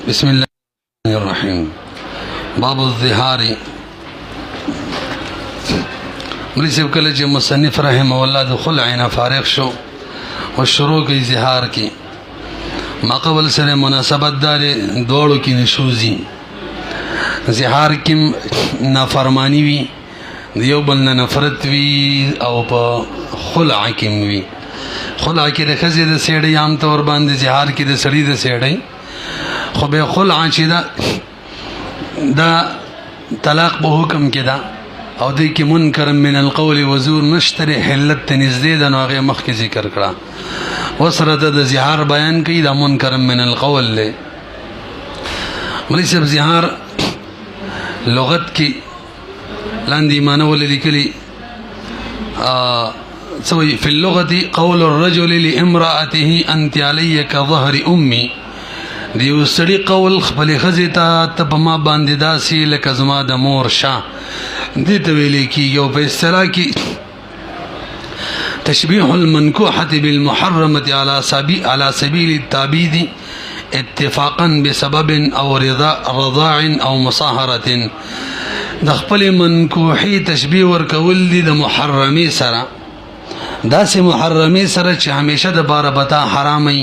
بسم الله الرحمن الرحيم. باب الظهار. مولوی صاحب کله چې مصنف رحمه الله د خلع نه فارغ شو او شروع کی اظهار کی ما قبل سره مناسبت دار دوړو کې نشوزی اظهار کې نافرمانی وی دیو بل نه نفرت وی او په خلع کې وی خلع کې د خزې د سیړې عام طور باندې اظهار کې د سړی د سیړې خو به خلع چې دا طلاق په حکم کې دا او دې کې منکر من القول وزور نشتري حلت تنزدې د نوغه مخ کې ذکر کړه وسره د زهار بیان کوي دا منکر من القول له مولوی صاحب زهار لغت کې لاندې معنی ولې لیکلي سوي في اللغه قول الرجل لامراته انت علي كظهر امي دیو سړي قول خپل خزې ته په ما باندې داسې لکه زما د مور شاه دې ته ویل کېږي او په اصطلاح کې تشبیه المنکوحة بالمحرمة على سبيل التعبید اتفاقا بسبب او رضاع او مصاهرة د خپل منکوحي تشبیه ورکول دي د محرمي سره داسې محرمي سره چې همیشه د بار بتا حرامي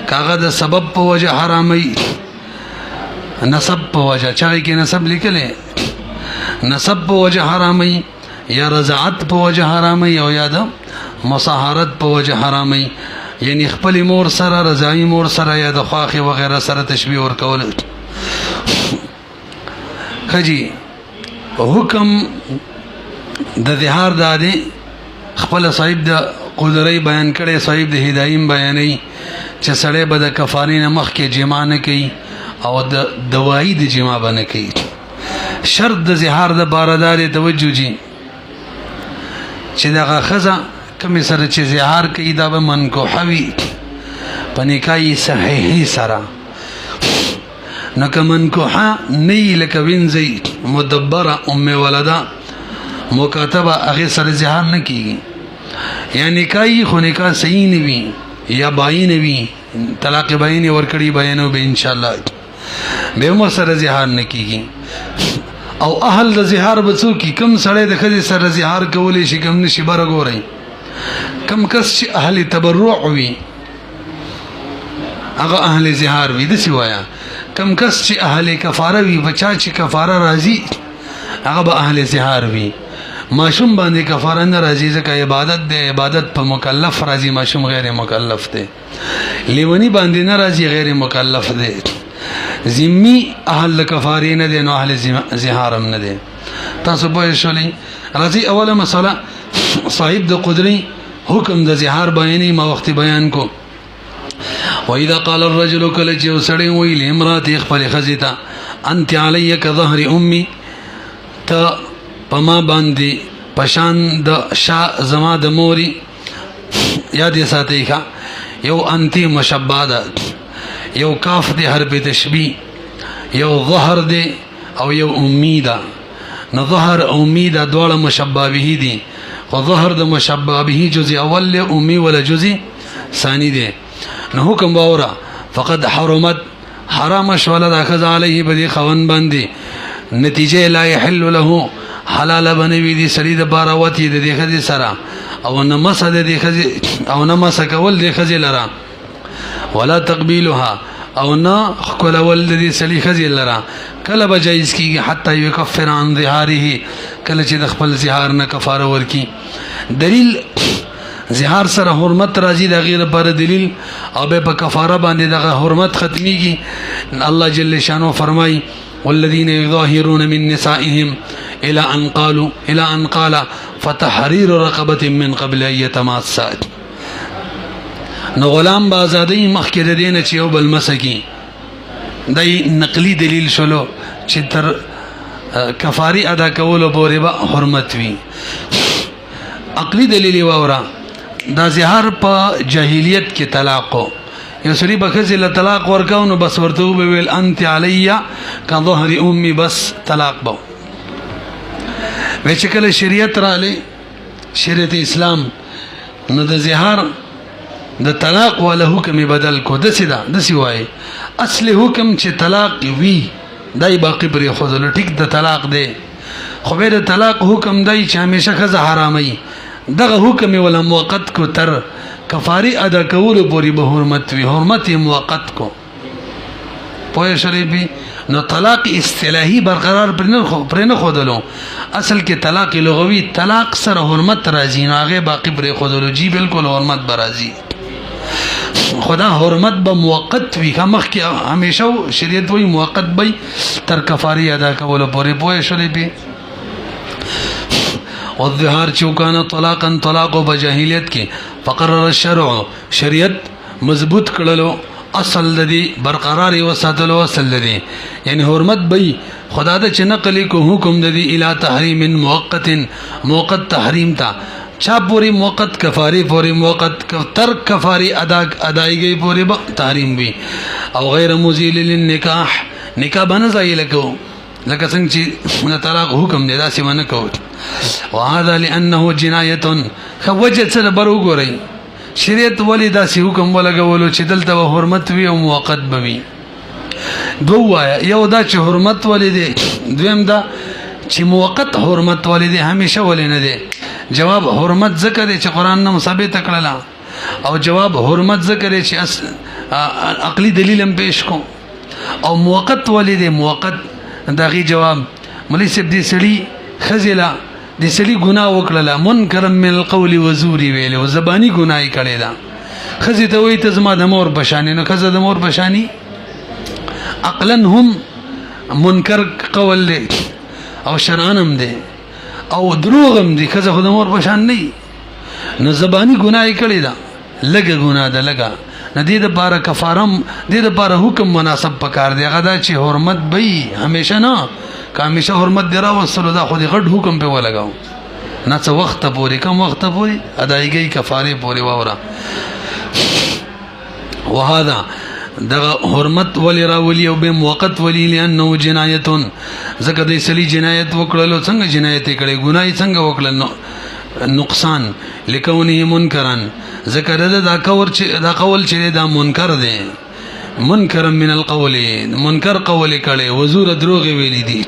کاغه د سبب په وجه حرامي نسب په وجه چا کې نسب لیکلې نسب په وجه حرامي یا رضاعت په وجه حرامي او یا د مصاهرت په وجه حرامي یعنی خپل مور سره رضاعي مور سره یا د خواخي وغیرہ سره تشبیه ورکول خجی حکم د ظهار دادي خپل صاحب د قدرت بیان کړي صاحب د هدایم بیانې چې سړی به د کفارې نه مخکې جما نه کوي او د دوایي د جما به نه کوي شرط د زهار د باردار توجه جي چې دغه ښځه کومې سره چې زهار کوي دا به منکوحه وي په نکاح صحیحي سره نو که منکوحه نه وي لکه وینځئ مدبره ام ولده مکاتبه هغې سره زهار نه کېږي یا نکاح خو نکاح صحیح نه وي یا باین وی طلاق باین ورکړي بیانو به ان شاء الله به مو سره زهار نکېږي او اهل د زهار بچو کی کم سړی د خدي سره زهار کولې شي کم نشي بار ګورئ کم کس چې اهل تبرع وي هغه اهل زهار وي د سوایا کم کس چې اهل کفاره وي بچا چې کفاره راځي هغه به اهل زهار وي ماشوم باندې کفاره نه راځي ځکه عبادت دی عبادت په مکلف راځي ماشوم غیر مکلف دی لیونی باندې نه راځي غیر مکلف دی ذمی اهل کفاره نه دی نو اهل زهارم نه دی تاسو په شولې راځي اوله مسله صاحب د قدرت حکم د زهار بیانې ما وخت بیان کو واذا قال الرجل کله چې وسړی وی لامراته خپل خزیتا انت علی كظهر امي ته پما باندې پشان د شا زما د موري یاد یې ساتي ښا یو انتی مشباده یو کاف دی حرف تشبیه یو ظهر دی او یو امیده نو ظهر امیده دواړه مشبه به دي خو ظهر د مشبه به جزء اول له امی ولا جزء ثانی دی نو حکم باورا فقد حرمت حرام شول د اخذ علیه بدی خوان باندې نتیجه لا يحل له حلال بنوي دي سړي د باراوتی د دې خزي سره او نه مسد د خزي او نه مسکول د خزي لرا ولا تقبيلها او نه خلول د دې سړي خزي لرا کله به جایز کیږي حتی يكفر عن ظهاره کله چې د خپل ظهار نه کفاره ورکی دلیل ظهار سره حرمت راځي د غیر پر دلیل او به په کفاره باندې د حرمت ختميږي الله جل شانه فرمای والذين يظاهرون من نسائهم الى ان قال فتحرير رقبه من قبل ان يتماسا نو غلام بازادی مخکې د دین چې یو بل مسکی دای نقلی دلیل شلو چې تر کفاری ادا کول پورې به حرمت وي عقلی دلیل وورا دا زهار په جاهلیت کې طلاق یو سړي بخزه له طلاق ورکاو نو بس ورته ویل انت علی كظهر امي بس طلاق بو وچ کله شریعت را لې شریعت اسلام نو د زهار د طلاق والا حکم بدل کو دسی دا دسی وای اصل حکم چې طلاق وی دای باقی پر خودلو ټیک د طلاق دی خو به د طلاق حکم دی چې همیشه خزه حرامي دغه حکم ولا موقت کو تر کفاری ادا کول پوری به حرمت وی حرمت موقت کو پوهه شریفی نو طلاق اصطلاحي برقرار پر نه خودلو اصل کې طلاق لغوي طلاق سره حرمت راځي نو هغه باقی پر خودلو جی بالکل حرمت برازي خدا حرمت به موقت وی مخ کې همیشه شریعت وی موقت به تر کفاری ادا کول پوری پوهه شریفی والظهار چوکانا طلاقا طلاق و بجاہلیت کی فقرر الشرع شریعت مضبوط کړلو اصل لدی برقراری و ساتلو اصل لدی یعنی حرمت بی خدا دا چه نقلی کو حکم ددی الى تحریم موقت تحریم تا چا پوری موقت کفاری پوری موقت ترک کفاری ادائی گئی پوری تحریم بھی او غیر مزیل للنکاح نکاح بنزائی لکو لکه څنګه چې طلاق حکم دی دا سیمه نه کوي وهذا لانه جنایه خوجت سره بر وګورئ شریعت ولی دا سی حکم ولګولو چې دلته حرمت وی او موقت بوي دوه یو دا چې حرمت ولی دی دویم دا چې موقت حرمت ولی دی همیشه ولی نه دی جواب حرمت ذکر دی چې قران نه ثابت کړل او جواب حرمت ذکر دی چې عقلی دلیل هم پیش کو او موقت ولی دی موقت داغي جواب مولوی صاحب دې سړي خزلا دې سړي ګناه وکړه منکر من القول وزوري ویل او زبانی ګناي کړي دا خزي ته وای ته زما د مور بشانی نو خزه د مور بشانی عقلا هم منکر قول له او شرعنم دي او دروغم دي خزه خو د مور بشان نه نو زبانی ګناي کړي دا لګه ګناه ده لګه ندی د بار کفارم د بار حکم مناسب پکار دی غدا چې حرمت به همیشه نه که همیشه حرمت دی را وصلو دا خو د غټ حکم په ولګاو نه څه وخت پورې کم وخت پورې ادایګي کفاره پورې وورا وهذا د حرمت ولی را ولی او به موقت ولی لانه جنایت زکه د سلی جنایت وکړلو څنګه جنایت کړي ګناي څنګه وکړل نقصان لکونه منکرن ذکر دا قول چې دا منکر دی منکر من القول منکر قول کړي وزور دروغ ویلي دي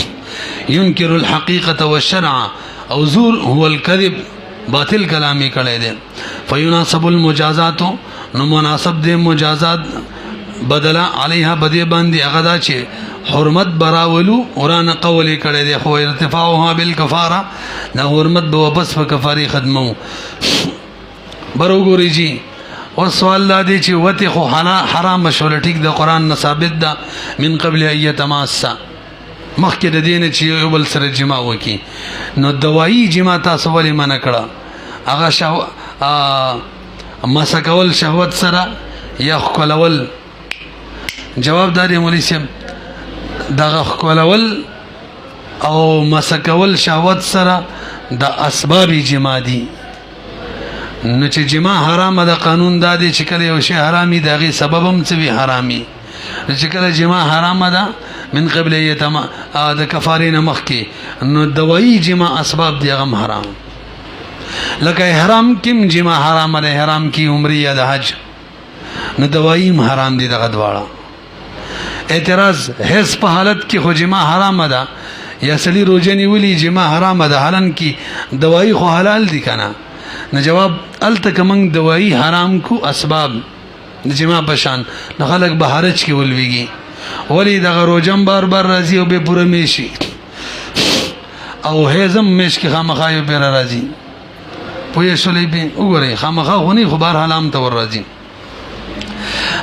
ينكر الحقيقه والشرع او زور هو الكذب باطل کلامي کړي دي فيناسب المجازات نو مناسب دي مجازات بدلا عليها بدی باندې هغه دا چې حرمت براولو قران قول کړي دي خو ارتفاعها بالكفاره دا حرمت به واپس په کفاره ختمو بروګوري جی او سوال لا دي چې وته خو حرام شول ټیک د قران نه ثابت ده من قبل ايت ماسه مخکې د دین چې یو بل سره جما وکي نو دوايي جما تاسو ولې منع کړه هغه شاو مسکول شهوت سره یا خلول جواب داري مولوی صاحب دغه خلول او مسکول شهوت سره د اسباب جما دي نو چې جما حرام ده قانون دا دی چې کله یو شی حرامي دغه سبب هم څه وی حرامي چې کله جما حرام ده من قبل یتما د کفارین مخکی نو دوایی جما اسباب دی غم حرام لکه احرام کیم جما حرام ده احرام کی عمره یا د حج نو دوایی حرام دي دغه دواړه اعتراض هیڅ په حالت کې خو جما حرام ده یا سلی روزنی ولی جما حرام ده حالن کی دوایی خو حلال دي کنه نو جواب التک من دوائی حرام کو اسباب جما پشان نو خلق بهارج کی ولویږي ولی دغه روزم بار بار راځي او به پوره میشي او هیزم مش کی خامخای پر راځي پوهې شولې به وګورئ خامخا غونی خو بار حلام تور راځي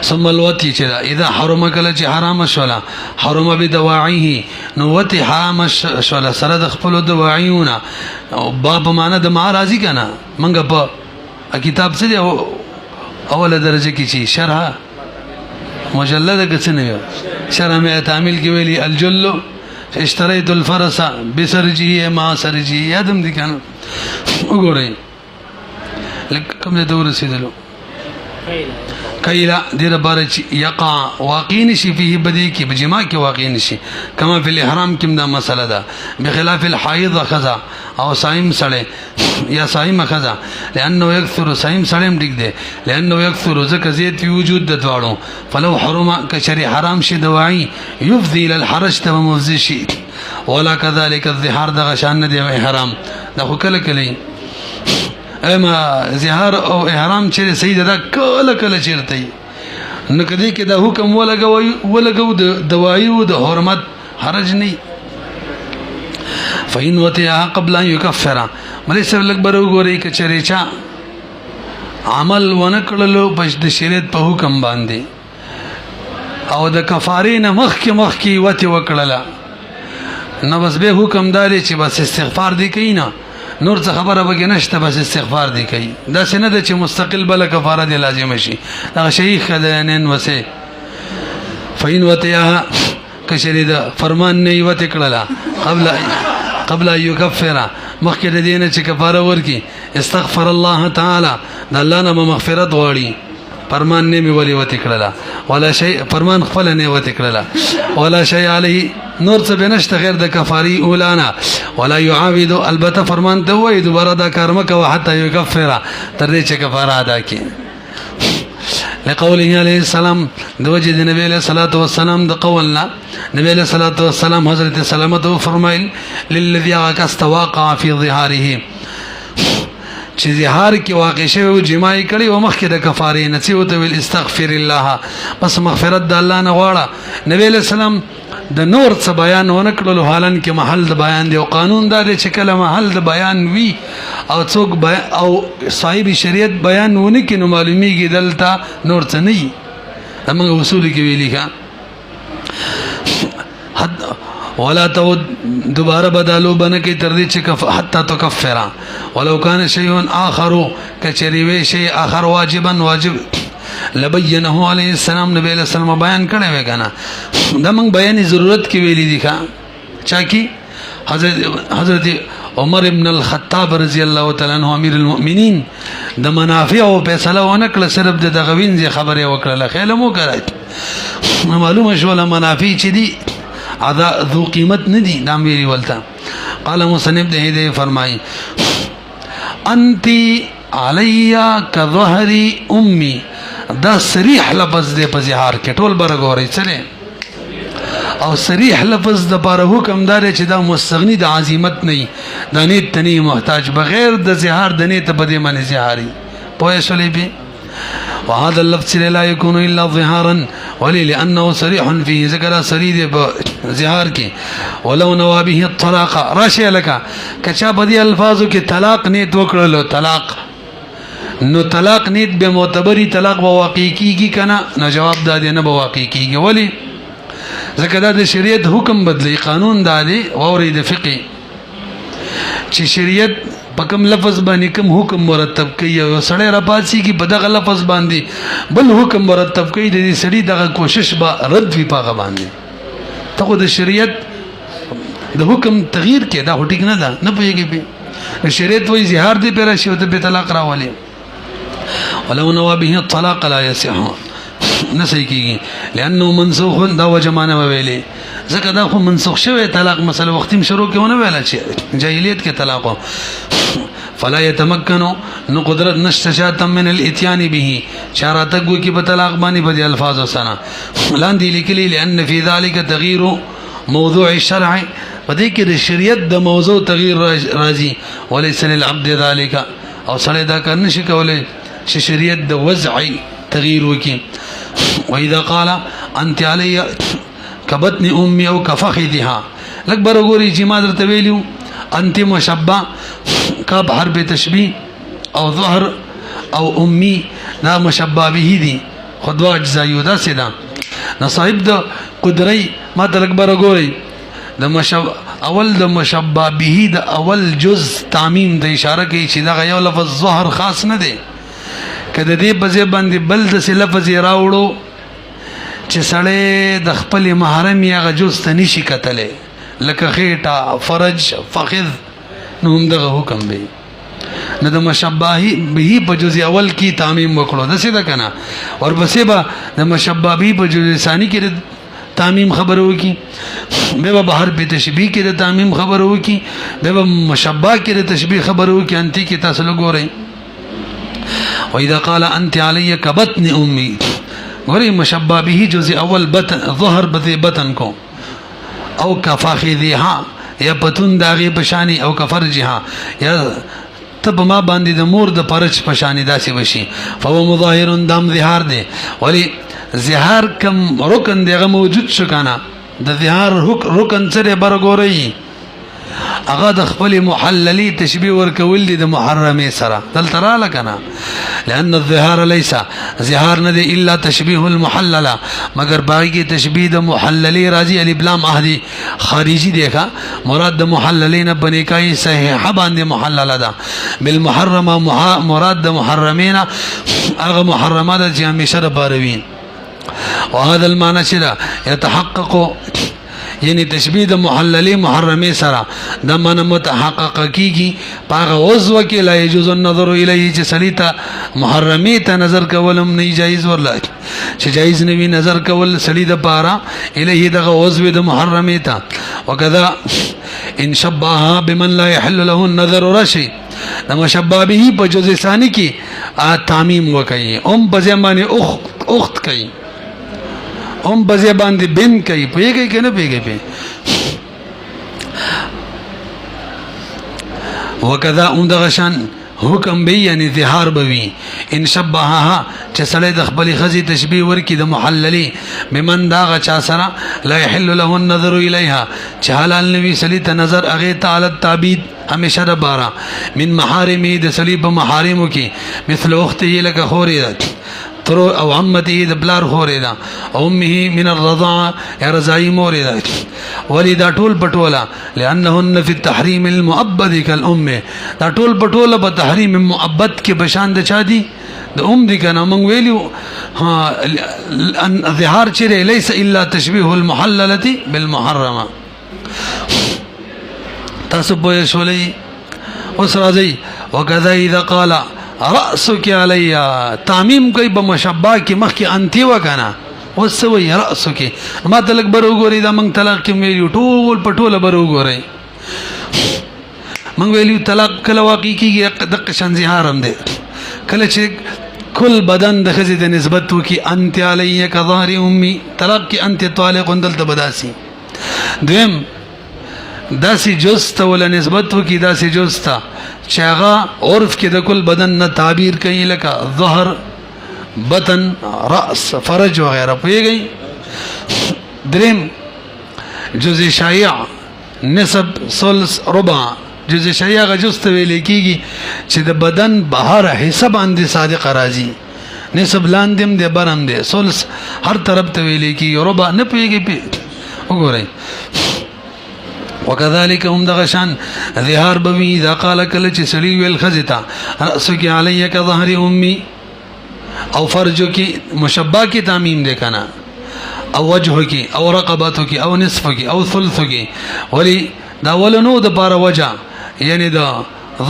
ثم الوتی چې اذا حرم کله چې حرام شولا حرم بدواعيه نو وتی حرام شولا سره د خپل دواعیونه او باب معنا د ما راضی کنه منګه په کتاب څه دی اوله درجه کې چې شرح مجلد کې څه نه شرح مې تعمیل کې ویلي الجل اشتريت الفرس بسرجه ما سرجه یادم دي کنه وګورئ لکه کوم د دور رسیدلو کایلا دیر بارچ یقع واقع نشي فيه بدی کی بجما کی واقع نشي کما فی الاحرام کیم دا مسئله ده بخلاف الحائض خذا او صائم سړی یا صائم خذا لانه یکثر صائم سړیم ټیک ده لانه یکثر زکه زیات فی وجود د دواړو فلو حرم کشری حرام شي دواعی یفضي الى الحرج تم مفزي شي ولا كذلك الظهار دغه شان دی احرام دا خو کله کله اما زهار او احرام چې سید دا کله کله چیرته نو کدی کې دا حکم ولګو د دوایو د حرمت حرج نه فین وتیا قبل ان یکفر مله سره لګ برو ګوري ک چریچا عمل ونکړلو بش د شریعت په حکم باندې او د کفارین مخ کی وتی وکړه نو بس به حکم داري چې بس استغفار دی کینا نور څه خبره به نشته بس استغفار دی کوي دا څنګه د چې مستقل بل کفاره دی لازم شي دا شیخ خدانن وسه فین وتیا کشری دا فرمان نه وته کړلا قبل یکفر مخکې د دینه چې کفاره ورکی استغفر الله تعالی د الله نه مغفرت غواړي فرمان نه می ولي وته کړلا ولا شی فرمان خپل نه وته کړلا ولا شی علی نور څه بنشت غیر د کفاری اولانا ولا يعاود البته فرمان ته وای دوباره دا کار مکه حتی یکفر تر دې چې کفاره ادا کړي لقوله علیه السلام د وجه د نبی علیہ الصلوۃ والسلام د قولنا نبی علیہ الصلوۃ والسلام حضرت سلامت فرمایل للذي واقع في ظهاره چې زهار کې واقع شوی جماعي کړي او مخکې د کفاره نسی او ته استغفر الله بس مغفرت د الله نه غواړه نبی علیہ السلام د نور څه بیان ونکړلو حالان کې محل د بیان دی او قانون دا دی چې کله محل د بیان وی او څوک او صاحب شریعت بیان ونه کې نو معلومیږي دلته نور څه نه موږ اصول کې ویلي ښه ولا تعود دوباره بدالو بنکه تر دې چې حتی تکفر ولو کان شیء آخر کچریوي شی آخر واجب لبینه علیه السلام نبی علیہ السلام بیان کړی وی کنه دا موږ بیان ضرورت کې ویلي دي ښا چا کی حضرت عمر ابن الخطاب رضی الله تعالی عنہ امیر المؤمنین د منافع او فیصله ونکړه صرف د غوینځ خبره وکړه خیال مو کړای معلومه شو له منافع چې دي ادا ذو قیمت ندی نام ویلی ولتا قال مصنف ده دې فرمای انت علیا کظهری امي دا صریح لفظ دې په زهار کې ټول برګوري چره او صریح لفظ د بار حکم دار چې دا مستغنی د عظمت نه د نیت تنی محتاج بغیر د زهار د نیت په دې باندې زهاري پوهه شولې به وهذا اللفظ لا يكون الا ظهارا ولي لانه صريح فيه ذكر صريح ظهار کې ولو نوا به الطلاق راشي لك کچا بدی الفاظو کې طلاق نیت وکړلو طلاق نو طلاق نیت به معتبري طلاق به واقع کیږي کنه نو جواب دا دی نه به واقع کیږي ولی ځکه دا د شریعت حکم بدلی قانون دا دی اوري د فقه چې شریعت په کوم لفظ باندې کوم حکم مرتب کوي او سړی را پاتې کی په دغه لفظ باندې بل حکم مرتب کوي د دې سړي دغه کوشش به رد وي پاغه باندې ته د شریعت د حکم تغییر کې دا هټیک نه ده نه پوهیږي په شریعت وایي زهار دی پر شی او ته طلاق راولي ولو نوا به الطلاق لا يصح نسي کیږي لانه منسوخ دا وجمانه ویلي ځکه دا خو منسوخ شوی طلاق مسله وختیم شروع کېونه ویل چې جاهلیت کې طلاق فلا يتمكن نو قدرت نشته من الاتيان به شرطو کې په طلاق باندې په الفاظ سره لاندې لیکلي لان في ذلك تغيير موضوع الشرع پدې کې د شریعت د موضوع تغییر راځي وليس للعبد ذلك او سره دا کار نشي کولای چې شریعت د وضعي تغییر وکي واذا قال انت علي كبطن امي او كفخذها لکبر غوري چې ما درته ویلو انت مشبہ کب حرب تشبیه او ظهر او امي دا مشبہ به دي خدوا اجزا یو دا سیدا نصایب د قدرت ما لکبر غوري د مشبہ اول د مشبہ به د اول جز تعمیم د اشاره کوي چې دا یو لفظ ظهر خاص نه دی کله دې په ځای باندې بل د لفظ راوړو چې سړی د خپل محرم یا جز ته نشي کتلې لکه خېټه فرج فخذ نو هم دغه حکم دی نو د مشبه به په جزء اول کې تعمیم وکړو د څه ده کنه ورپسې به د مشبه به په جزء ثانی کې تعمیم خبر وکي به به حرف تشبیه کې د تعمیم خبر وکي به مشبه کې د تشبیه خبر وکي انتی کې تاسو لګورئ واذا قال انت علی کبطن امی غری مشبہ به جزء اول بطن ظهر بطن کو او کفاخذها یا پتون داغه پشانی او کفرجها یا تب ما باندې د مور د پرچ پشانی داسي وشي فهو مظاهر دم ظهار دی ولی ظهار کم رکن دیغه موجود شو کنه د ظهار رکن سره برګوري هغه د خپل محللی تشبیه ورکول دي د محرمه سره دل ترا لکنه لان الظهار ليس ظهار نه دی الا تشبیه المحلل مگر باقی کی تشبیه د محللی راضی الف لام احدی خارجی دیکھا مراد د محللین بنکای صحیح باندې محلل ده بالمحرمه مراد د محرمین هغه محرمات چې همیشه د باروین وهذا المعنى شدا يتحقق یعنی تشبیه د محللی محرمه سره د من متحقق کیږي پاغه عضو کې لا يجوز النظر الیه چې سلیته محرمه ته نظر کولم نه جایز ورلا چې جایز نه وی نظر کول سلی د پاره الیه دغه عضو د محرمه ته وکذا ان شبهها بمن لا يحل له النظر رشي د مشبه به په جزء ثانی کې تعمیم وکي په ځمانه اخت کوي هم بزی باندې بن کوي پیږي کنه پیږي په وکذا دغشان حکم به یعنی ظهار بوي ان شبهها چې سړی د خپل خزي تشبیه ورکی د محللی بمن داغه چا سره لا يحل له النظر الیها چې حلال نوی سلی ته نظر اغه تعالی التعبید همیشه د بارا من محارمی د سلی په محارمو کې مثل اخته لك خورې ترو او عمته د بلار خورې دا امه من الرضاعه یا رضاعی مورې دا ولدا ټول پټولا لانهن فی التحریم المؤبد کالام دا ټول پټولا په تحریم مؤبد کې بشان د چا دي د دي کنه مونږ ویلو ها ظهار چیرې ليس الا تشبيه المحلله بالمحرمه تاسو په شولې اوس راځي وکذا اذا قال رأسك علی تعمیم کوي په مشبہ کې مخ کې انتی وکنه وسوي رأسك ما تلک برو ګوري دا مونږ طلاق کې ویلو ټول پټول برو ګوري مونږ ویلو طلاق کله واقع کیږي دغه شان زهارم دی کله چې کل بدن د خزې د نسبت وکي انت علی کظهر امي طلاق کې انت طالق دلته بداسي دویم داسي جست ولا نسبت وکي داسي جستا چاغا عرف کې د کل بدن نه تعبیر کوي لکه ظهر بطن راس فرج وغیرہ پیږي دریم جزء شایع نسب ثلث ربع جزء شایع غجست ویل کیږي چې د بدن بهر حساب باندې صادق راځي نسب لاندم دی برم دی ثلث هر طرف ته ویل کیږي ربع نه پیږي وګورئ وكذلك هم دغشان ظهار بوي اذا قال كل چې سړي ویل خزتا رأسك علي كظهر امي او فرجك مشبہ کی تعمیم دے کنا او وجهك او رقبتك او نصفك او ثلثك ولي دا ولنو د بار وجه یعنی دا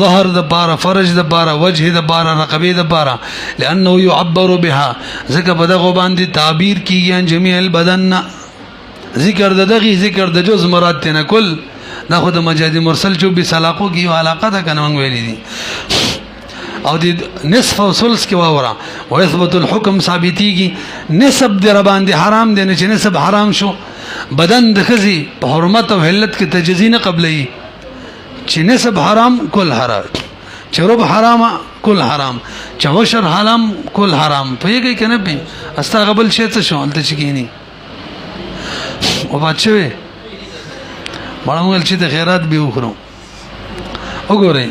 ظهر د بار فرج د بار وجه د بار رقبه د بار لانه يعبر بها ذکر بدغه باندې تعبیر کیږي ان جميع البدن ذکر دغه ذکر د جز مراد تنه کل دا خود مجاز مرسل جو به سلاقو کی علاقه ده کنه مونږ ویلي دي او د نصف او ثلث کې واورا ويثبت الحكم ثابتيږي نسب در باندې حرام دي نه چې نسب حرام شو بدن د خزي په حرمت او حلت کې تجزی نه قبلې چې نسب حرام کل حرام چرب حرام کل حرام چوشر حرام کل حرام پیږي کنه به استغبل شي څه شو انت چګینی او بچوي مړمول چې د خیرات به وخورو وګورئ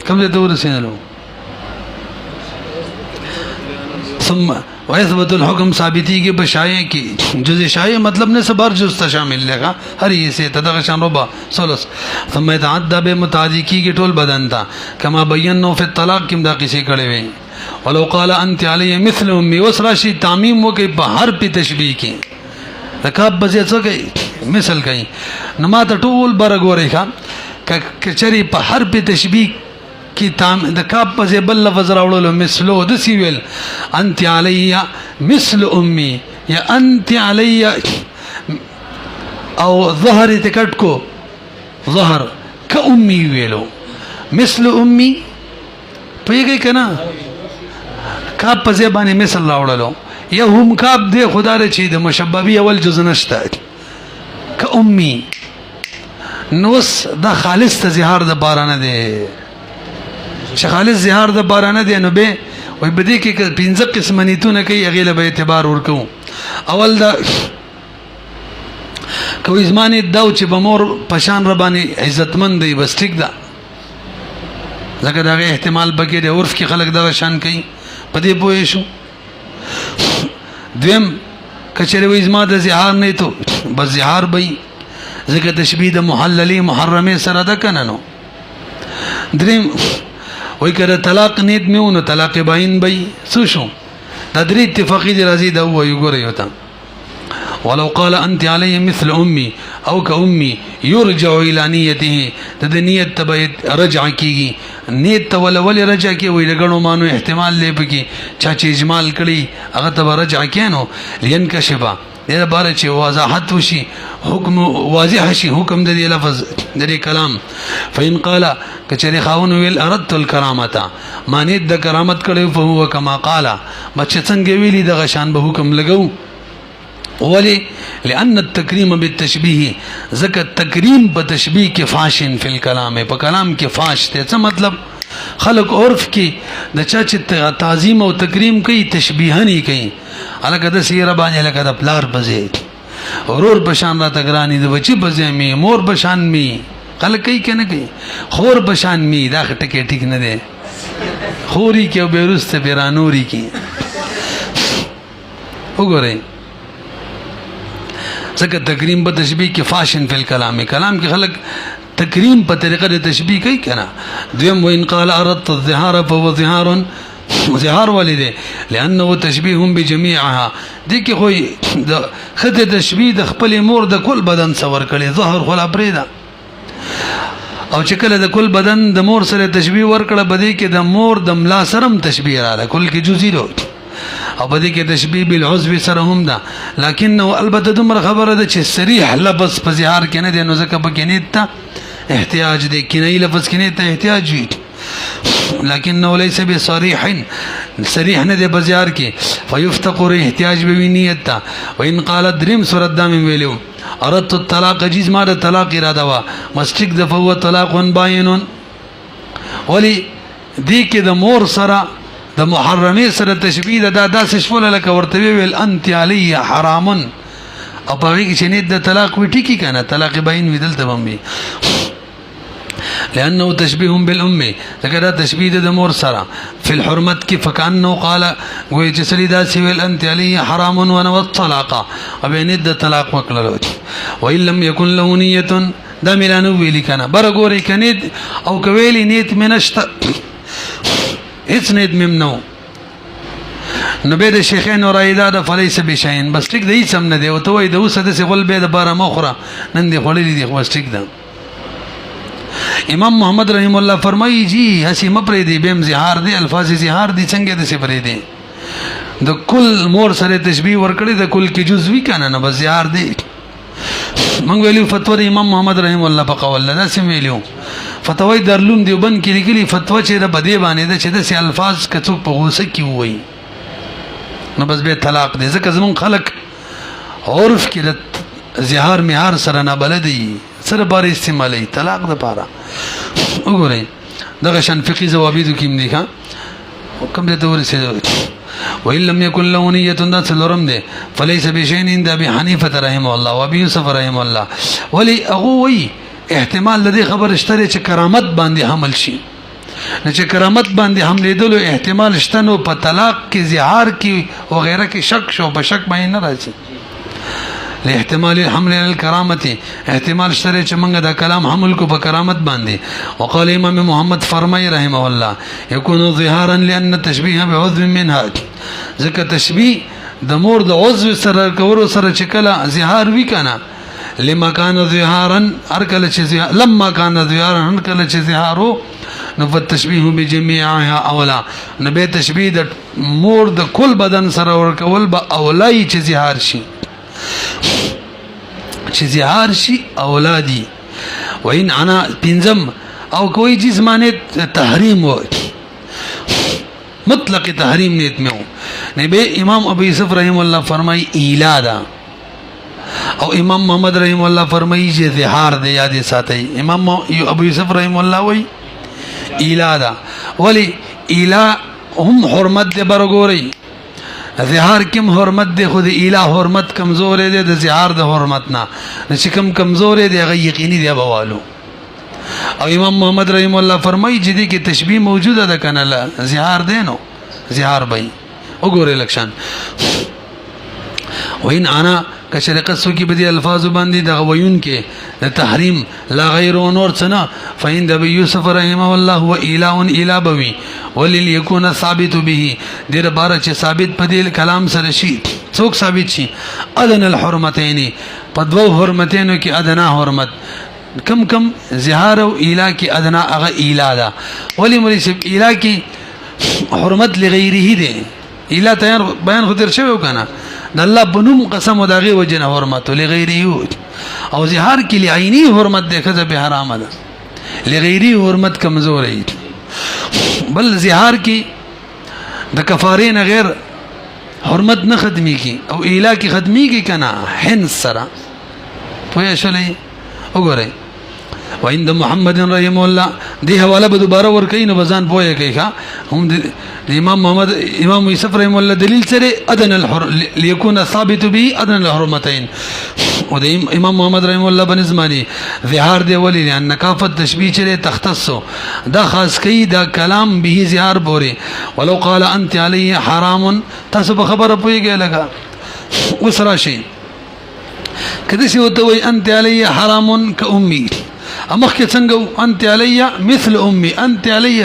کوم دې دور سينلو ثم ويثبت الحكم ثابتي کې بشایع کې جزء شایع مطلب نه صبر جز شامل لگا هر یې سے تدغ شان ربا ثلث ثم يتعدى بمتعدي کې ټول بدن تا کما بینو فی الطلاق کې دا کیسه کړي وي ولو قال انت علی مثل امي وسراشی تعمیم وکي په هر په تشبیه کې رکاب بزی څه کوي مثال کوي نو ما ته ټول برګورې ښا کچري په هر په تشبیه کی د کاف په ځای بل لفظ راوړلو مثلو داسې ویل انت علی مثل امی یا انت علی او ظهر یې کټ کو ظهر که امی ویلو مثل امی پوهېږئ که نه کاف په ځای باندې مثل راوړلو یا هم کاف دی خدا دی چې د مشببي اول جز نشته که امی نو اوس دا خالص ته زهار د پاره نه دی چې خالص زهار د پاره نه دی نو به وایي په دې کې پنځه قسمه نیتونه کوي هغې له به اعتبار ورکوو اول دا کوي زما نیت دا و چې به مور په شان را باندې عزتمند دی بس ټیک ده ځکه د هغې احتمال پکې دی عرف کې خلک دغه شان کوي په دې پوه شو دویم که چېرې وایي زما د زهار نیتو بس زهار به وي ځکه تشبیه د محللې محرمې سره ده که نه نو دریم وایي که د طلاق نیت مې و نو طلاق باین به وي څه شو دا درې اتفاقي دي راځي دا ووایو ګورئ ورته ولو قال انت علی مثل امی او که امی یرجع الى نیته د نیت ته به رجع کیږي نیت ته ولې رجع کی وایي د ګڼو مانو احتمال دی پکې چا چې اجمال کړي هغه ته به رجع کړي نو لینکشفه دې لپاره چې وضاحت وشي حکم واضح شي حکم د دې لفظ د دې کلام فإن قال کچری خاون ویل اردت الکرامه ما نیت د کرامت کړي فهو کما قال بچ څنګه ویلي دغه شان به حکم لګو ولی لأن التکریم بالتشبیه ذکر تکریم په تشبیه کې فاشن فی الکلام په کلام کې فاش ته څه مطلب خلق عرف کې د چا چې تعظیم او تکریم کوي تشبیه نه کوي الګا د سیره باندې لکه د پلار بځې ورور بشان را تګرانی د بچی بځې می مور بشان می خلق کوي کنه کوي خور بشان می دا ټکی ټیک نه دی خوري کې او بیرسته پیرانوري کې وګورئ ځکه تکریم په تشبیه کې فاشن فی الکلام کلام کې خلق تکریم په طریقه د تشبیه کوي کنه دویم وان قال اردت الظهار فهو ظهار ظهار ولید لانه تشبیه بجميعها دي کې خو د خته تشبیه د خپل مور د کل بدن څور کړي ظهر خلا پریدا او چې کله د کل بدن د مور سره تشبیه ورکړه بده کې د مور د ملا سرم تشبیه رااله کل کې جزئی او بده کې تشبیه بالعضو سره هم ده لکنه البته دمر خبره ده چې صریح لفظ په ظهار کې نه دی نو ځکه په کې نه ته احتیاج دی کنایي لفظ کې نه ته احتیاج وي لکنه ليس بصريح صریح نه دی په ظهار کې فيفتقر احتیاج به نیت ته وان قال دریم سورۃ دام ویلو اردت الطلاق جز ما د طلاق اراده وا مستق د فهو طلاق باین ولی دی کې د مور سره د محرمې سره تشبیه دا داسې شول لکه ورته ویل انت علی حرام او په هغې کې چې نیت د طلاق وي ټیکي که نه طلاق باین وي دلته به هم وي لأنه تشبیه بالأم ځکه دا تشبیه د مور سره فی الحرمت کې فکأنه قال گوی چې سړي داسې ویل انت علی حرام ونوى الطلاق او بیا نیت د طلاق وکړلو وإن لم یکن له نیة دا ملانو ویلي که نه بره ګورئ که نیت او که ویلي نیت مې نشته هیڅ نیت مم نو نو به د شیخین رای دا فلیس بشین بس ټیک د هیڅ هم نه دی او ته وایي د اوسه داسې غول بیا د باره مه خوره نن دې خوړلي دي بس ټیک ده امام محمد رحم الله فرمایي جی هسې مه پرېږدي بیا هم زهار دی الفاظ زهار دي څنګه داسې پرېږدي د کل مور سره تشبیه ورکړي د کل کې جز وي که نه نه بس زهار دی موږ ویلو فتوا د امام محمد رحم الله په قول ده داسې ویلو فتوی درلوم دیوبند کې لیکلي فتوا چې د بدې باندې ده چې داسې الفاظ که څوک په غوسه کې ووایي نو بس بیا طلاق دی ځکه زمونږ خلک عرف کې د زهار معیار سره نابلده دي سره باره استعمالوي طلاق دپاره وګورئ دغه شان فقهي ضوابطو کې هم دي ښه کوم ځای ته ورسېدو وإن لم يكن له نیة دا څلورم دی فلیس بشین عند ابي حنیفة رحمه الله و ابي یوسف رحمه الله ولی هغه وایي احتمال د دې خبر شته چې کرامت باندې حمل شي نه چې کرامت باندې حملېدلو احتمال شته نو په طلاق کې زهار کې وغیره کې شک شو په شک باندې نه راځي لاحتمال الحمل الكرامه احتمال شته چې موږ دا کلام حمل کو په کرامت باندې وقال امام محمد فرمای رحمه الله يكون ظهارا لان التشبيه بعضو منها ذکر تشبيه د مور د عضو سره کورو سره چې کله زهار وی کنه لما كان ظهارا ارکل چې لما كان ظهارا ارکل چې زهارو نو فتشبیه بجميعها اولا، نو به تشبیه د مور د کل بدن سره ورکول به اولای چې زهار شي، چې زهار شي اولادي. وین انا پنځم او کوئی چیز معنی تحریم و مطلق تحریم نیت میں ہو نبی امام ابو یوسف رحم اللہ فرمائی ایلا دا، او امام محمد رحم اللہ فرمائی چې زهار دے یاد ساتي. امام ابو یوسف رحم اللہ وی ایلا دا، ولی ایلا هم حرمت دے برگوری، زهار کم حرمت دے، خود ایلا حرمت کمزور دے د زهار د حرمت نا، چې کم کمزور دے هغه یقیني دی بوالو. او امام محمد رحم الله فرمایي چې دې کې تشبیه موجوده ده کنه، لا زهار دینو زهار بای وګوره لکشان. وین انا کشرقت سو کی بدی الفاظ باندې د غویون کې د تحریم لا غیر نور څنا فإن ابي يوسف رحمه الله هو اله اله بوي ولل يكون ثابت به دیر بار چې ثابت پدیل کلام سره شي څوک ثابت شي ادن الحرمتين پدو حرمتینو کې ادنا حرمت کم کم زهار او اله کې ادنا هغه اله ده. ولی مولوی صاحب اله کې حرمت لغیره ده، اله تیار بیان خو تر شوی کنه د الله بنوم قسم او دغه وجنه حرمت لغیره، او زهار کې لعینی حرمت ده کذا به حرام ده، لغیره حرمت کمزور ای. بل زهار کې د کفارین غیر حرمت نه ختمی کی او اله کې ختمی کی کنه حنس سره پوهه شولې وګورئ. وعند محمد رحم الله دی حواله به دوباره ور کوي نو بزان پوهه کوي ښا هم د امام محمد امام یوسف رحم الله دلیل سره ادن الحر ليكون ثابت به ادن الحرمتين، او د امام محمد رحم الله بنزمانی زهار دی ولی لان کافت تشبیه چره تختص دا خاص کوي دا کلام به زهار بوري. ولو قال انت علی حرام تاسو خبره پويږئ لگا وسرا شي کده سی وته وي انت علی حرام کامي امخ کې څنګه انت علی مثل امي انت علی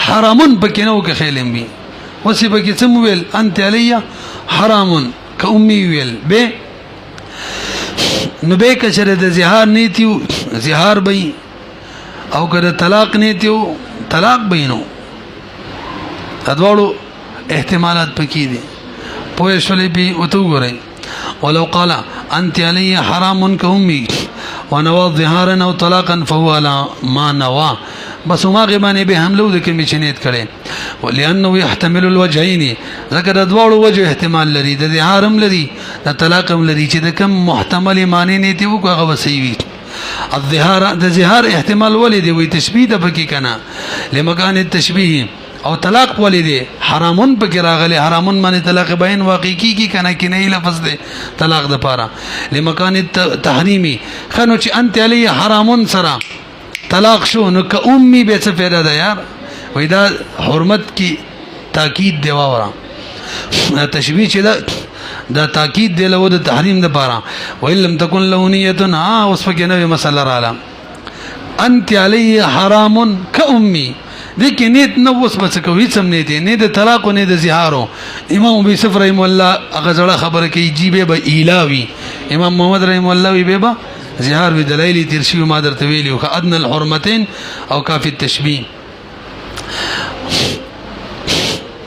حرام بکینو کې خیلم بي وسی بکی څم ویل انت علی حرام کامي ویل به نو به کچره د زهار نیتیو زهار بې او کړه طلاق نیتیو طلاق بینو ادوړو احتمالات پکې دي پوه شولې به وته وګورئ. ولو قال انت علی حرام کامي ونوى ظهارا او طلاقا فهو على ما نوى، بس ما غبانه به حمله د کمی چنیت کړي ولانه يحتمل الوجهين ذکر ادوار وجه احتمال لري د ظهارم لري د طلاقم لري چې د کم محتمل معنی نه دی وکغه وسوي. الظهار د ظهار احتمال ولید وي تشبيه د پکې کنا لمکان التشبيه او طلاق ولیدي حرامون پکې راغلي، حرامون معنی طلاق بیان واقع کی کنه کې نه لفظ دی طلاق د پاره لمکان التحریمی خنو چې انت علی حرامون سره طلاق شو نو که امي به څه پیدا ده یار وای دا حرمت کی تاکید دی وره تشبیه چې دا تاکید دی له د تحریم د پاره. وان لم تكن له نیه اوس پکې نوې مسله رااله انت علی حرام کامي دغه نیت نو وس بس کوي سم نیت نه د طلاق نه د زهارو. امام ابو یوسف رحم الله هغه ځړه خبره کوي جیبه به الهوی، امام محمد رحم الله وی به زهار وی دلایل ترشی ما درته ویلو که ادنى الحرمتين او کافی التشبيه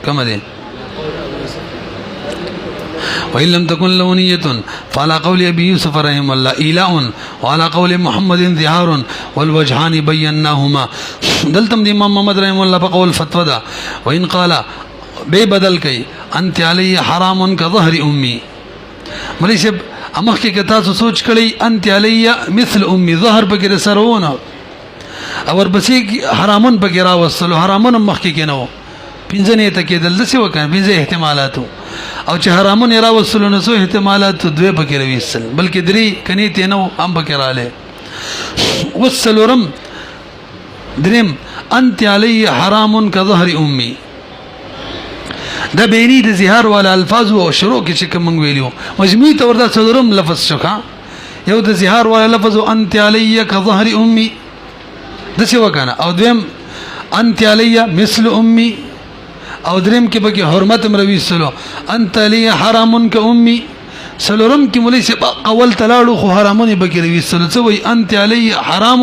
کما دي. وإن لم تكن له نية فعلى قول أبي يوسف رحمه الله إيلاء وعلى قول محمد ظهار والوجهان بيناهما. دلتم دي امام محمد رحمه الله بقول فتوى دا. وإن قال بے بدل کئی انت علی حرام كظهر أمي مولوی صاحب امخ کې کتا سوچ کړی انت علی مثل امي ظهر بګر سرونه اور بسې حرامون بګر وصلو حرامون مخ کې نو پنځه نه ته کې دل څه وکړ پنځه احتمالاتو او چې حرامون را وصلو نو سو احتمالات دوه بګر وصل بلکې درې کني ته نو ام بګر आले وصلورم دریم انت علی حرام كظهر امي دا بینی د زهار والا الفاظ او شروع کې چې کوم ویلو مجموعي تور دا څلورم لفظ شوکا یو د زهار والا لفظ انت علی كظهر امي د څه وکنه او دویم انت علی مثل امي او دریم کې به حرمت مروي سلو انت علی حرام كامي سلورم کې مولوی سی قول تلاړو خو حرامونه به کې روي سلو څه وای انت علی حرام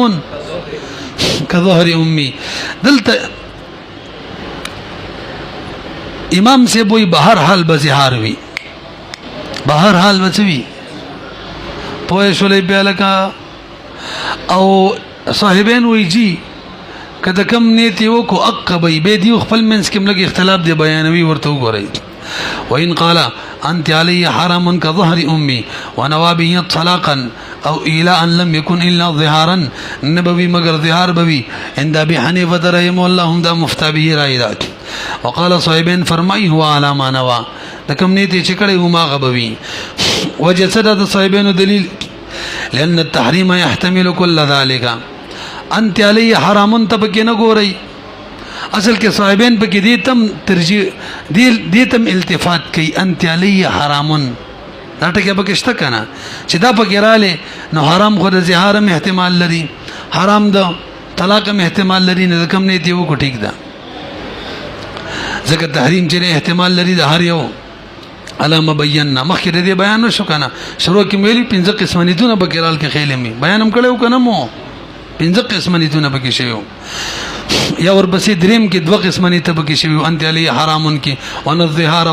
كظهر امي دلته امام سے وہی بہر حال بزهار وی بہر حال بچوي پوه شولې بیا لکه او صاحبین وی جی کله کم نیت یو کو عقبی به دی خپل منس کې لګي اختلاف دی بیانوي ورته وګورئ وان قال انت علی حرام كظهر امي ونوابه طلاقا او الى ان لم يكن الا ظهارا نبوي مگر ظهار بوي عند ابي حنيفه رحمه الله هم دا مفتى به رايدات وقال صاحبين فرمای هو على ما نوا دکم نیت چې کړي هما غبوي وجسد صاحبين دلیل لان التحريم يحتمل كل ذلك انت علی حرام تبکې نه ګورئ اصل کې صاحبین په کې دیتم ترجیح دیتم التفات کوي انت علی حرامن دا ټکي به کېشته کنه چې دا په کې رااله نو حرام خو د زهار احتمال لري حرام د طلاق احتمال لري نه کم نه دی وو ټیک ده ځکه تحریم چې احتمال لري د هر یو علامه بیاننا مخکې دې بیان شو کنه شروع کې ویلي 15 قسم نیتونه به کېرال کې خېلې می بیانم کړو کنه مو 15 قسم نیتونه به کې شیو یا ورپسې دریم کې 2 قسم نیته به کې شیو انت علی حرامن کې ون الظهار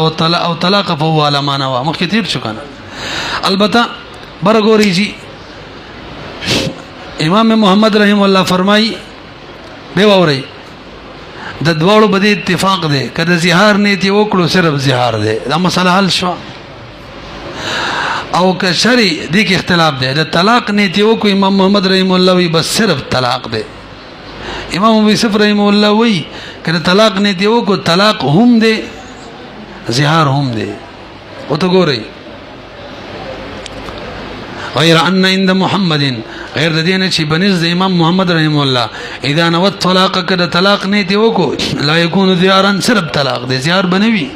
او طلاق فهو على ما نوا مخکې تیر شو کنه البته برګوري جی امام محمد رحم الله فرمای به ووري د دوړو بده اتفاق دی کله زهار نیت وکړو صرف زهار دی دا مسله حل شو او که شری دې کې اختلاف دی د طلاق نیت وکړو امام محمد رحم الله وی بس صرف طلاق دی امام ابو یوسف رحم الله وی کله طلاق نیت وکړو طلاق هم دی زهار هم دی او ته ګورئ غیر ان عند محمد غیر د دینه چې بنز د امام محمد رحم الله اذا نوت طلاق کده طلاق نیت وکړو لا يكون زيارا صرف طلاق دی زیار بنوي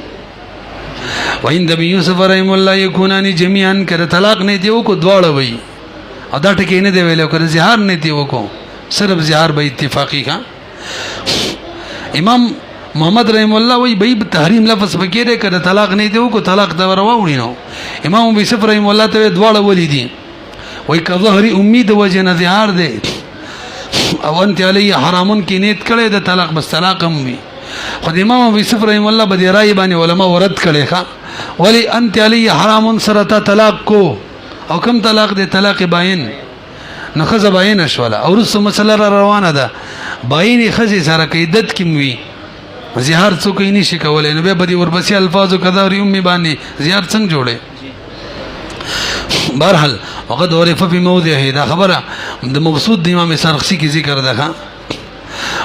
وعند ابي يوسف رحم الله يكونان جميعا کده طلاق نیت وکړو دواړه وي ادا ټکی نه دی ویلو کده زهار نیت وکړو صرف زهار به اتفاقی کا امام محمد رحم الله وی به تحریم لفظ بکیره کده طلاق نیت وکړو طلاق دا ورواوړي نو امام ابو یوسف رحم الله ته دواړه ولیدي وای کظهر امید وجه نه زهار دی او انت علی حرامن کې نیت کړي د طلاق بس طلاق هم وي خو د امام ابو یوسف رحم الله بده رائے باندې علما ورد کړي ښا ولی انت علی حرامن سره طلاق کو او کم طلاق دی طلاق باین نو خزه باین شولا او رسو مسله روانه ده باین خزه سره قیدت کې وي زهار څوک یې نشي کولای نو به بدی ورپسې الفاظ او کظهر امید باندې زهار څنګه جوړه بهرحال وقد عرف في موضعه دا خبره د مقصود د امام سرخسی کی ذکر ده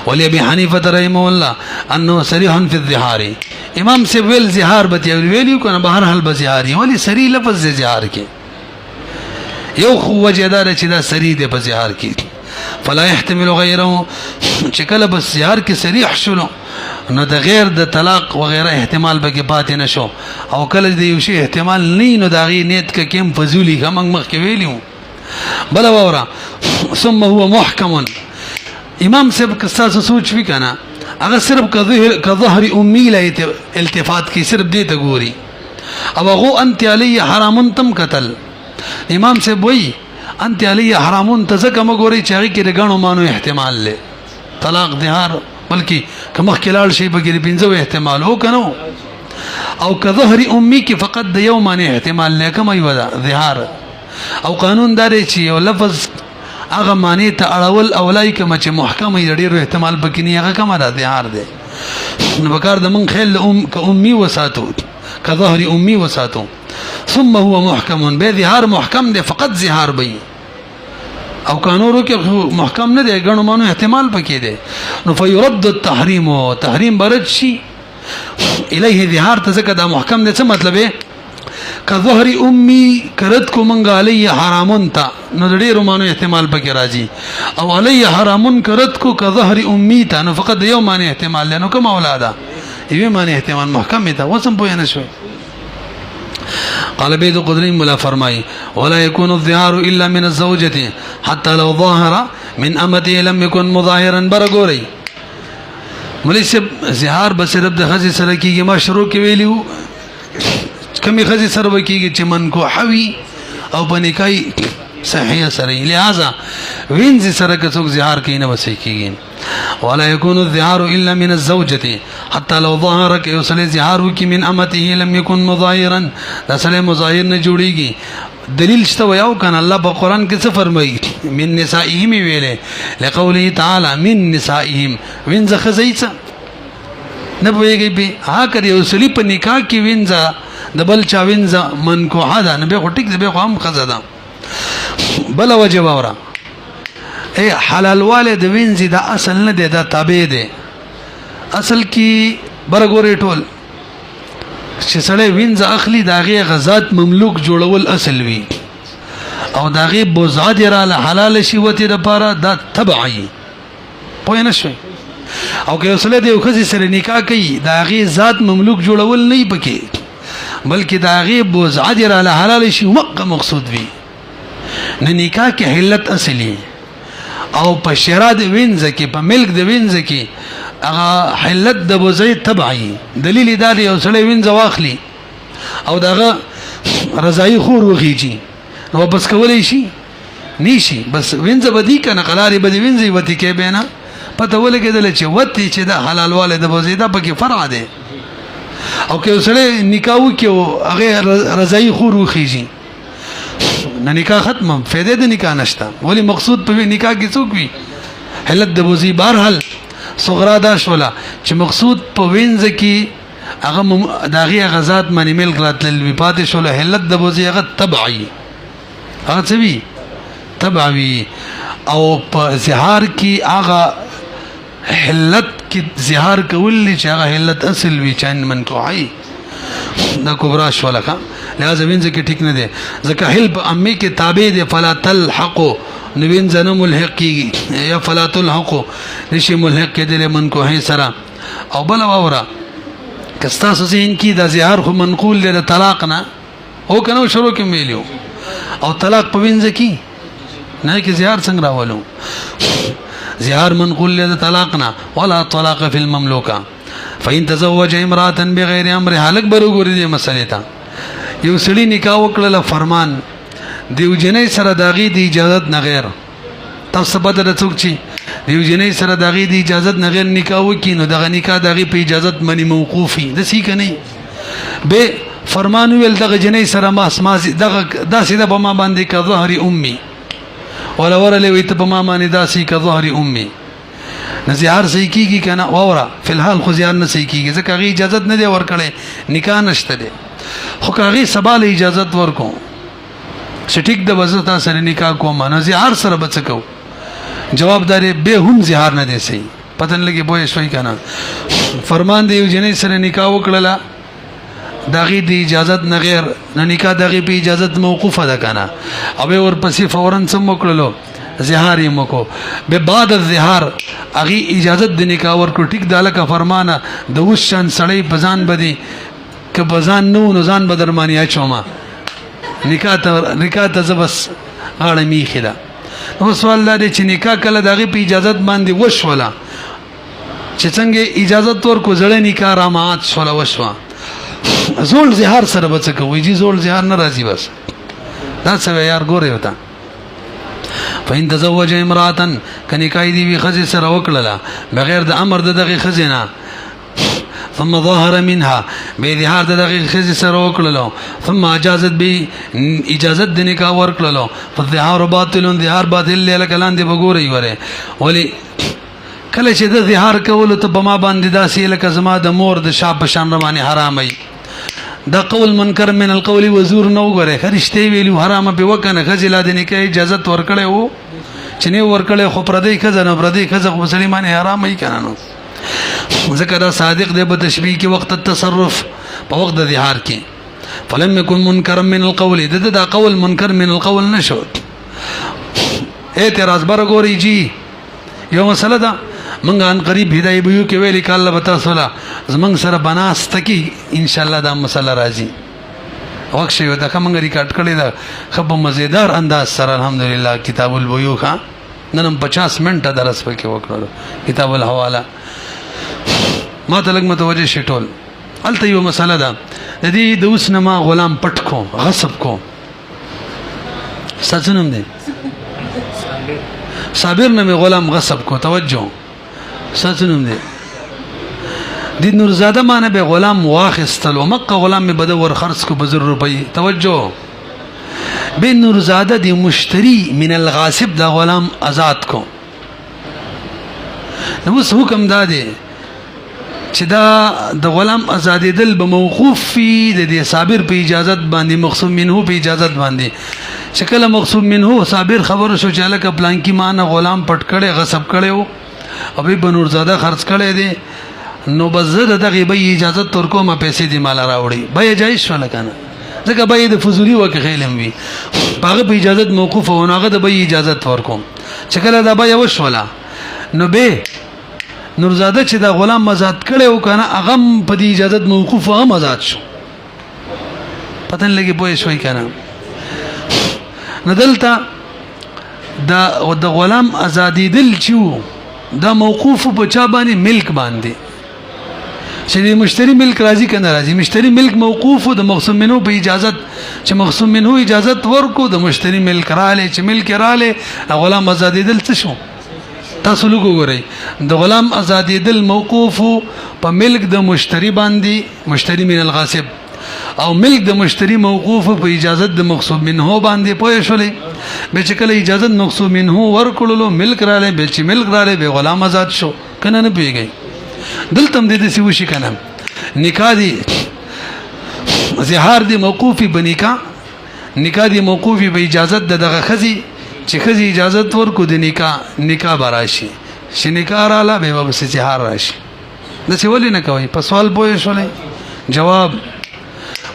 ولی ابي حنیفه رحمه الله انه صریح في الظهار امام سے ویل زهار بتی ویلیو کنه بهرحال بزهاری ولی صریح لفظ زهار کې یو خو وجدار چې دا صریح ده بزهار کې فلا يحتمل غيره چې کله بس زهار کې صریح شلو نو د غیر د طلاق وغیرہ احتمال به کې پاتې نشو او کله د یو شی احتمال نه نو دا غي نیت کې کم فزولی هم مخ کې ویلیو بل وره ثم هو محکم امام صاحب کستا سوچ وی کنه هغه صرف کظهر امي لا التفات کې صرف دې ته ګوري او هغه انت علی حرامن تم قتل امام صاحب وی انت علی حرامن تزکه مګوري چې هغه کې د غنو مانو احتمال له طلاق ظهار بلکې کمخ کلال شي بګری پنځو احتمال هو کنو او کظهر امي کې فقط د یو معنی احتمال نه کوي ودا ظهار او قانون دار چې یو لفظ هغه معنی ته اړول اولای کما چې محکم یې ډیرو احتمال بکې نه هغه کما د ظهار دی نو بکار د من خل امي وساتو کظهر امي وساتو ثم هو محکم به ظهار محکم دی فقط ظهار بي او قانونو کې محکم نه دی غنو مانو احتمال پکې دی نو فيرد التحريم تحریم برد شي الیه ظهار تزکه دا محکم دی څه مطلب ہے کظهر امي کرت کو منګ علی حرامن تا نو ډېر مانو احتمال پکې راځي او علی حرامن کرت کو کظهر امي تا نو فقط یو معنی احتمال لنو کوم اولاده یو معنی احتمال محکم تا وسم پوی نه شو قال بيد قدري ملا فرمای ولا يكون الظهار الا من الزوجه حتى لو ظاهر من امته لم يكن مظاهرا برغوري ملي سب زهار بسرب د خزي سره کیږي ما شروع کې ویلیو کمی خزي سره وکیږي چې من کو حوي او بنکای صحیح سره لہذا وینځ سره که څوک زهار کوي نه وسې کېږي ولا يكون الزهار الا من الزوجه حتى لو ظهر که یو سړی زهار وکړي من امته لم يكن مظاهرا دا سړی مظاهر نه جوړیږي دلیل شته ویاو کنه الله په قران کې څه فرمایي من نسائهم ویلې لقوله تعالی من نسائهم وینځ خزایڅ نه پوهیږي به ها کړي یو سړي په نکاح کې وینځ د بل چا وینځ منکوحه ده نه به ټیک ده به هم خزه ده بل وجه باورا اے حلال والد وینځي دا اصل نه دی دا تابع دی اصل کې برګوري ټول چې سړی وینځ اخلي داغه غزات مملوک جوړول اصل وی او داغه بوزاد را حلال شي وته د پاره دا تبعي پوه نه شي او که سړی د خزي سره نکاح کوي داغه ذات مملوک جوړول نه پکې بلکې داغه بوزاد را حلال شي وقه مقصود وی نه نکاح کې حلت اصلي او په شرع د وینځ کې په ملک د وینځ کې هغه حلت د بوزي تبعي دلیل دا دی یو سړی وینځ واخلي او دغه رضای خور وخیږي نو بس کولای شي نشي بس وینځ بدی کنه قلاري بدی وینځي وتی کې بینه پته ولګیدل چې وتی چې د حلال والد د بوزي دا پکې فرع دی او که سړی نکاح وکړي هغه رضای خور وخیږي نه نکاح ختم فائدې د نکاح نشته ولی مقصود په نکاح کې څوک وي حلت د بوزي بهرحال صغرا دا شولا چې مقصود په وینځ کې هغه داغي غزات منی ملک راتل وی پاتې شولا حلت د بوزي هغه تبعي هغه څه وی تبعي او په زهار کې هغه حلت کې زهار کول چې هغه حلت اصل وی چان منکوحي دا کبرا شولا کا لہذا وینځ کې ټیک نه دی ځکه حلب امي کې تابع دی فلا تلحقوا نوین زنه ملحق کیږي یا فلا تلحقوا نشي ملحق کېدل منکوحي سره او بل اورا کستا سین کی دا زهار خو منقول له طلاق نه او کنه شروع کې ویلو او طلاق په وینځ کې نه کې زهار څنګه راولو زهار منقول له طلاق نه ولا طلاق فی المملوکه فإن تزوج امرأة بغیر امر حلق برګوري دې مسلې ته یو سړی نکاح وکړه فرمان دیو جنې سره داغي دی اجازه نه غیر تاسو بدل څوک چی دیو جنې سره داغي دی اجازه نه غیر نکاح وکي نو دغه نکاح داغي په اجازه منی موقوفي د سی کني به فرمان ویل دغه جنې سره ما اسما دغه داسې د ما باندې کا ظهر امي ولا ورله وي ته په ما باندې داسې کا ظهر امي نزیار صحیح کیږي کنه اورا فی الحال خو زیار نه صحیح کیږي ځکه غي اجازه نه دی ورکړي نکاح نشته دی خو کاغي سباله اجازه ورکو سټیک د وزتا سره نکاح کوم نه زیار سره بچکو جوابداري به هم زیار نه دی سي پتن لګي بوې شوي کنه فرمان دی جنې سره نکاح وکړه داغي دی اجازه نه غیر نه نکاح داغي په اجازه موقوفه ده کنه او ورپسې فورن سم وکړلو زهار یې مکو به بعد الزهار اغي اجازه د نکاح ورکو ټیک داله کا فرمانه د وشن سړی بزان بدی که بزان نو ځان بدرمانی اچوما نکاح ته زبس غاړه میخه ده نو سوال دا دی چې نکاح کله دغه په اجازه باندې وشولا چې څنګه اجازه تور کو زړه نکاح رامات شولا وشوا زول زهار سره بچکه وی جی زول زهار ناراضي بس دا څه یار ګوره وتا فإن تزوج امرأة کنیکای دی وی خزه سره وکړه بغیر د امر دغه خزینه ثم ظهر منها بظهار دغه خزه سره وکړلو ثم اجازت به اجازت د نکاح ورکړلو فالظهار باطل ظهار باطل له کلان دی وګوري وره ولی کله چې د ظهار کول ته بما باندې داسې لکه زما د مور د شاب بشان رواني حرامي دا قول منکر من القول وزور نو غره خرشته ویلو حرام به وکنه خزله د نکاح اجازه ورکړې وو چې نه ورکړې خو پردې خزنه پردې خزه مسلمانې حرامي کنه ذکر صادق دے بتشبیہ کے وقت التصرف په وقت د ظهار کې فلم يكن منکر من القول دا قول منکر من القول نشو اعتراض برګوري جی یو مسله ده منګ ان قریب هدايه بيو کې ویلي کاله بتا سولا زمنګ سره بناست کی ان شاء الله دا مسله راځي وخت شي دا کوم ریکارډ کړی دا خب مزیدار انداز سره الحمدلله کتاب البیوع کا نن 50 منټه درس پکې وکړو کتاب الحواله ما تلګ متوجه شټول الته یو مسله ده د دې د اوس نما غلام پټ کو غصب کو ساتنم دی صابر نه می غلام غصب کو توجه ساتنم دی د نورزاده معنی به غلام واخستل او مکه غلام می بده ور خرڅ کو بزر روپی توجه به نورزاده دی مشتری من الغاصب دا غلام آزاد کو نو اوس حکم داده چې دا د غلام آزادېدل به موقوف وي د دې صابر په اجازت باندې مقسوم منه په اجازت باندې چې کله مقسوم منه صابر خبر شو چې لکه پلان کې مان غلام پټ کړي غصب کړي او ابي بنورزاده خرڅ کړي دي نو بزر دغه به اجازه تر کومه پیسې دی مال راوړي به جایز شو لکنه ځکه به د فضولي وکه خیلم وي هغه په اجازت موقوف او هغه د به اجازه ورکوم چې کله دا به یو شولا نو به نورزاده چې دا غلام آزاد کړي او کنه هغه په دې اجازه موقوف هم آزاد شو پتن لګي پوه شوي کنه ندلته دا غلام آزادی دل چو دا موقوف په چا باندې ملک باندې چې مشتری ملک راضی کنه راضی مشتری ملک موقوف د مقسوم منه په اجازت چې مقسوم منه اجازت ورکو د مشتری ملک رااله چې ملک رااله غلام آزادی دل څه شو تاسو لوګو غوري د غلام آزادی دل موقوف په ملک د مشتری باندې مشتری من الغاصب او ملک د مشتری موقوف په اجازت د مقسوم منه باندې پوه شولې به چې کله اجازت مقسوم منه ورکړلو ملک رااله به چې ملک رااله به غلام آزاد شو کنه نه پیږي دلته هم دې سی وشي کنه نکاح دی زهار دی موقوفی بنکاح نکاح دی موقوفی به اجازت دغه خزي چې خزي اجازت ورکو د نکاح براشي چې نکاح رااله به وبس زهار راشي د څه ولې نه کوي په سوال پوه شولې جواب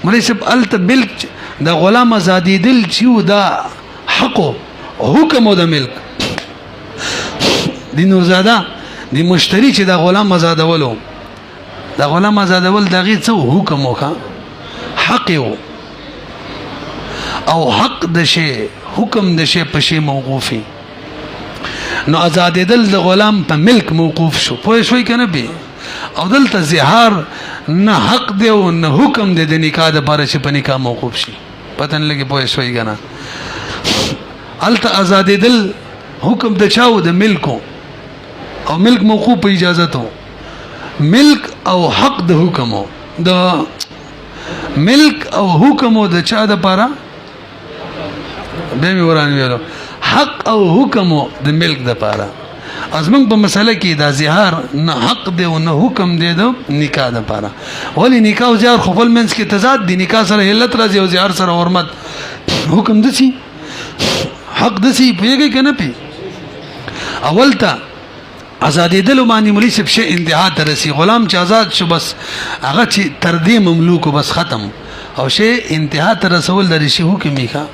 مولوی صاحب الت ملک د غلام آزادی دل چې دا حق حکم د ملک د نورزاده دی مشتری چې دا غلام آزادولو دا غلام آزادول دغه څه حکم وکا حق او حق د شی حکم د شی په شی موقوفي نو آزادېدل د غلام په ملک موقوف شو پوه شوي کنه به او دلته زهار نه حق دی او نه حکم دی د نکاح د باره چې په نکاح موقوف شي پتن لګي پوه شوي کنه الته آزادېدل حکم د چاو د ملکو او ملک موقوف په اجازتو ملک او حق د حکمو د ملک او حکمو د چا د پاره به می وران ویلو حق او حکمو د ملک د پاره ازمن په مسله کې دا زهار نه حق دی او نه حکم دی د نکاح د پاره ولی نکاح او زهار خپل منځ کې تضاد دی نکاح سره علت راځي او زهار سره حرمت حکم دسی حق دسی پیږي کنه پی اولتا آزادی دل معنی مولوی صاحب شی انتها ته رسی غلام چې آزاد شو بس هغه چې تر دې مملوک بس ختم او شی انتها ته رسول د شی حکم میخه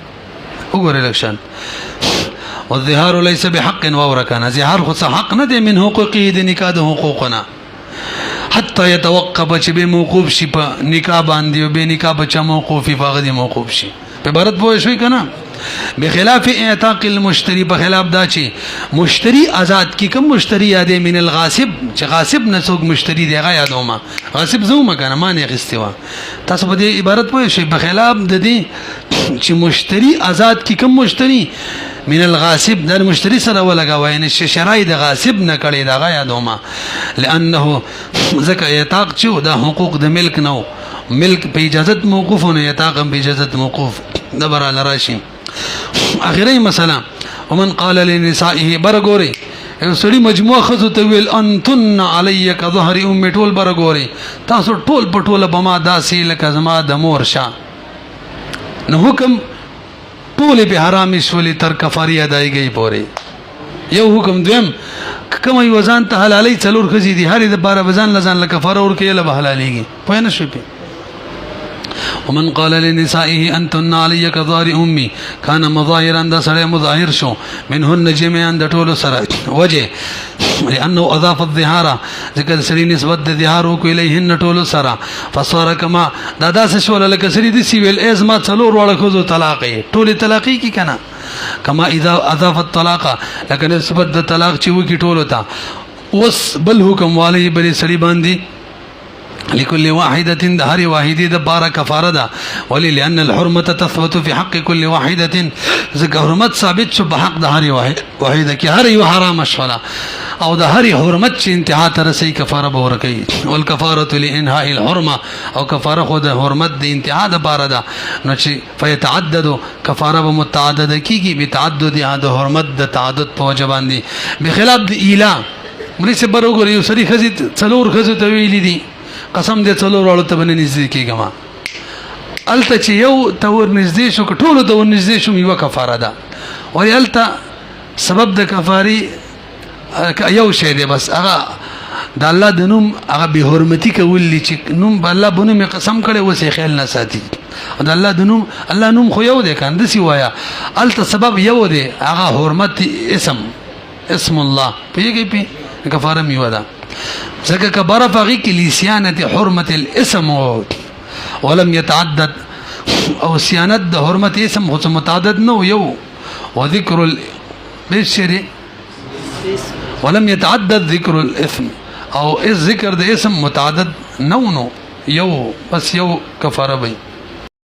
وګوره لکشن والظهار ليس بحق وورکانا زهار خو حق نه دی من حقوقی د نکاح د حقوقنا حتی يتوقف چې به موقوف شي په نکاح باندې او به نکاح بچا موقوفي فقط موقوف شي په عبارت پوه شوي کنه بخلاف اعتاق المشتری بخلاف دا چې مشتری آزاد کی کوم مشتری یادې من الغاصب چې غاصب نه څوک مشتری دی هغه یادوما غاصب زوما کنه معنی غستوا تاسو په دې عبارت پوه شئ بخلاف د دې چې مشتری آزاد کی کوم مشتری من الغاصب د مشتری سره ولګوي نه شرای د غاصب نه کړي دا غا یادوما لانه ذکر اعتاق چې دا حقوق د ملک نو ملک په اجازت موقوف نه اعتاق په اجازت موقوف دبر على راشي اخري مثلا ومن قال لنسائه برغوري سړي مجموعه خزو ته ویل انتن علی کظهر ام ټول برغوري تاسو ټول پټول بما داسې لکه زما د مور شاه نو حکم ټول به حرام شولې تر کفاری ادایګي پوري یو حکم دویم کوم یو ځان ته حلالي څلور خزي دي هرې د بار بزان لزان لکه کفاره ورکې له حلاليږي پوه نه شو ومن قال لنسائه انتن علی کظهر امي كان مظاهرا د سره مظاهر شو منهن جميعا د ټولو سره وجه لانه اضاف الظهار ذکر سری نسبت د ظهار کو الیهن ټولو سره فصار کما دادا سشول لك سری د سیویل از ما څلور وړه خو طلاق ټول طلاقی کی کنا کما اذا اضاف الطلاق لكن نسبت د طلاق چې وکی ټولو تا اوس بل حکم والی بل سړي باندې لكل واحدة هر واحدة دبارة كفارة دا ولي لأن الحرمة تثبت في حق كل واحدة ذكر حرمت ثابت شو بحق دا هر واحدة كي هر يو حرام الشغلة او دا هر حرمت چه انتهاء ترسي كفارة بوركي والكفارة لإنهاء الحرمة او كفارة خود حرمت دا انتهاء دبارة دا نوچه فيتعدد كفارة بمتعدد كي بتعدد هذا حرمت دا تعدد پوجبان دي بخلاف دا إله مری سے برو گو ریو سری خزی څلور خزو ته ویلی دي قسم دې څلور والو ته باندې نږدې کېږم الته چې یو ته ور نږدې شو ټولو ته ور نږدې شو یو کفاره ده او الته سبب د کفاری یو شی دی بس هغه د الله د نوم هغه به حرمتي کول چې نوم الله بنوم قسم کړي وسې خیال نه ساتي د الله د نوم الله نوم خو یو دی کنده سی وایا الته سبب یو دی هغه حرمت اسم الله پیږي پی کفاره میو ده ځکه کبره فقې کې لسیانه حرمت الاسم ولم يتعدد او سیانت د حرمت اسم خو متعدد نو یو وذكر بالشر ولم يتعدد ذكر الاثم او ذکر د اسم متعدد نو یو بس یو کفاره وي